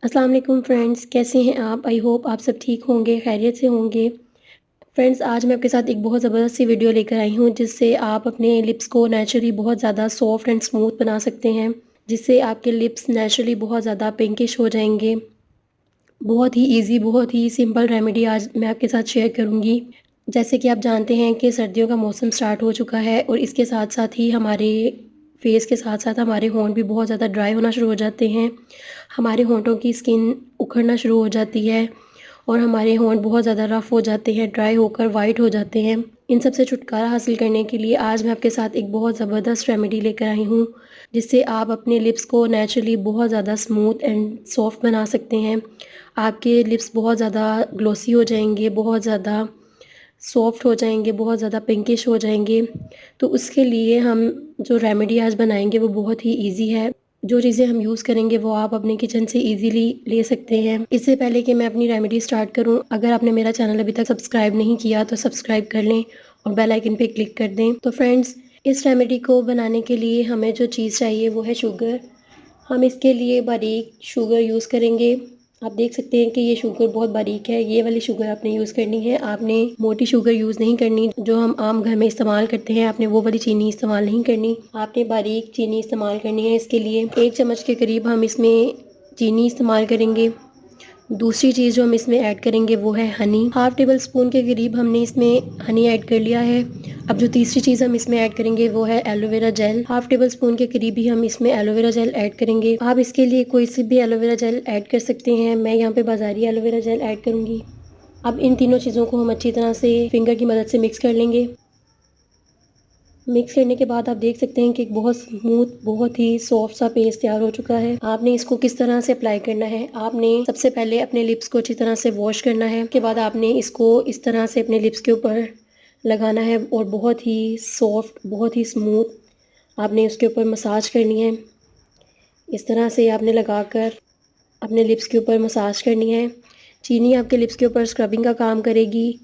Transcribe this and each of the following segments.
अस्सलाम वालेकुम फ्रेंड्स, कैसे हैं आप? आई होप आप सब ठीक होंगे, खैरियत से होंगे। फ्रेंड्स, आज मैं आपके साथ एक बहुत ज़बरदस्त सी वीडियो लेकर आई हूँ, जिससे आप अपने लिप्स को नेचुरली बहुत ज़्यादा सॉफ्ट एंड स्मूथ बना सकते हैं, जिससे आपके लिप्स नेचुरली बहुत ज़्यादा पिंकिश हो जाएँगे। बहुत ही ईज़ी, बहुत ही सिंपल रेमेडी आज मैं आपके साथ शेयर करूँगी। जैसे कि आप जानते हैं कि सर्दियों का मौसम स्टार्ट हो चुका है और इसके साथ-साथ ही हमारे फेस के साथ-साथ हमारे होंठ भी बहुत ज़्यादा ड्राई होना शुरू हो जाते हैं। हमारे होंठों की स्किन उखड़ना शुरू हो जाती है और हमारे होंठ बहुत ज़्यादा रफ़ हो जाते हैं, ड्राई होकर वाइट हो जाते हैं। इन सब से छुटकारा हासिल करने के लिए आज मैं आपके साथ एक बहुत ज़बरदस्त रेमेडी लेकर आई हूँ, जिससे आप अपने लिप्स को नेचुरली बहुत ज़्यादा स्मूथ एंड सॉफ्ट बना सकते हैं। आपके लिप्स बहुत ज़्यादा ग्लॉसी हो जाएँगे, बहुत ज़्यादा सॉफ्ट हो जाएँगे, बहुत ज़्यादा पिंकिश हो जाएँगे। तो उसके लिए हम जो रेमेडी आज बनाएँगे वो बहुत ही ईज़ी है। जो चीज़ें हम यूज़ करेंगे वो आप अपने किचन से ईज़िली ले सकते हैं। इससे पहले कि मैं अपनी रेमेडी स्टार्ट करूँ, अगर आपने मेरा चैनल अभी तक सब्सक्राइब नहीं किया तो सब्सक्राइब कर लें और बेल आइकन पे क्लिक कर दें। तो फ्रेंड्स, इस रेमेडी को बनाने के लिए हमें जो चीज़ चाहिए वो है शुगर। हम इसके लिए बारीक शुगर यूज़ करेंगे। आप देख सकते हैं कि ये शुगर बहुत बारीक है, ये वाली शुगर आपने यूज़ करनी है। आपने मोटी शुगर यूज़ नहीं करनी, जो हम आम घर में इस्तेमाल करते हैं, आपने वो वाली चीनी इस्तेमाल नहीं करनी। आपने बारीक चीनी इस्तेमाल करनी है। इसके लिए 1 चम्मच के करीब हम इसमें चीनी इस्तेमाल करेंगे। दूसरी चीज़ जो हम इसमें ऐड करेंगे वो है हनी। हाफ़ टेबल स्पून के करीब हमने इसमें हनी ऐड कर लिया है। अब जो तीसरी चीज़ हम इसमें ऐड करेंगे वो है aloe vera gel. Half table spoon के करीब ही हम इसमें एलोवेरा जेल ऐड करेंगे। आप इसके लिए कोई सी भी एलोवेरा जेल ऐड कर सकते हैं। मैं यहाँ पे बाज़ारी एलोवेरा जेल ऐड करूँगी। अब इन तीनों चीज़ों को हम अच्छी तरह से फिंगर की मदद से मिक्स कर लेंगे। मिक्स करने के बाद आप देख सकते हैं कि एक बहुत स्मूथ, बहुत ही सॉफ्ट सा पेस्ट तैयार हो चुका है। आपने इसको किस तरह से अप्लाई करना है, आपने सबसे पहले अपने लिप्स को अच्छी तरह से वॉश करना है। उसके बाद आपने इसको इस तरह से अपने लिप्स के ऊपर लगाना है और बहुत ही सॉफ्ट, बहुत ही स्मूथ आपने उसके ऊपर मसाज करनी है। इस तरह से आपने लगाकर अपने लिप्स के ऊपर मसाज करनी है। चीनी आपके लिप्स के ऊपर स्क्रबिंग का काम करेगी।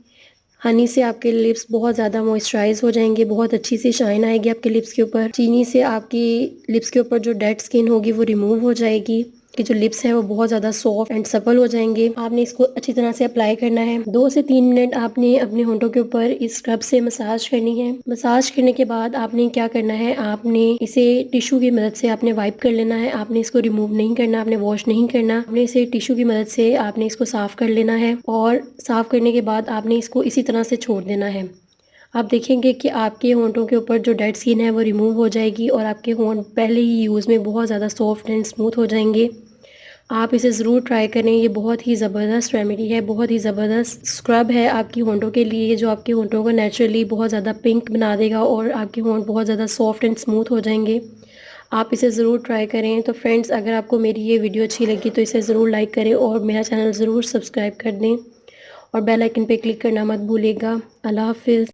हनी से आपके लिप्स बहुत ज़्यादा मॉइस्चराइज़ हो जाएँगे, बहुत अच्छी सी शाइन आएगी आपके लिप्स के ऊपर। चीनी से आपकी लिप्स के ऊपर जो डेड स्किन होगी वो रिमूव हो जाएगी, कि जो लिप्स हैं वो बहुत ज़्यादा सॉफ्ट एंड सपल हो जाएँगे। आपने इसको अच्छी तरह से अप्लाई करना है। 2 से 3 मिनट आपने अपने होंठों के ऊपर इस स्क्रब से मसाज करनी है। मसाज करने के बाद आपने क्या करना है, आपने इसे टिश्यू की मदद से आपने वाइप कर लेना है। आपने इसको रिमूव नहीं करना, आपने वॉश नहीं करना। आपने इसे टिश्यू की मदद से आपने इसको साफ़ कर लेना है और साफ़ करने के बाद आपने इसको इसी तरह से छोड़ देना है। आप देखेंगे कि आपके होंठों के ऊपर जो डेड स्किन है वो रिमूव हो जाएगी और आपके होंठ पहले ही यूज़ में बहुत ज़्यादा सॉफ्ट एंड स्मूथ हो जाएँगे। आप इसे ज़रूर ट्राई करें, ये बहुत ही ज़बरदस्त रेमेडी है, बहुत ही ज़बरदस्त स्क्रब है आपकी होंठों के लिए, जो आपके होंठों को नेचुरली बहुत ज़्यादा पिंक बना देगा और आपके होंठ बहुत ज़्यादा सॉफ्ट एंड स्मूथ हो जाएँगे। आप इसे ज़रूर ट्राई करें। तो फ्रेंड्स, अगर आपको मेरी ये वीडियो अच्छी लगी तो इसे ज़रूर लाइक करें और मेरा चैनल ज़रूर सब्सक्राइब कर दें और बेल आइकन पे क्लिक करना मत भूलिएगा। अल्लाह हाफ़िज़।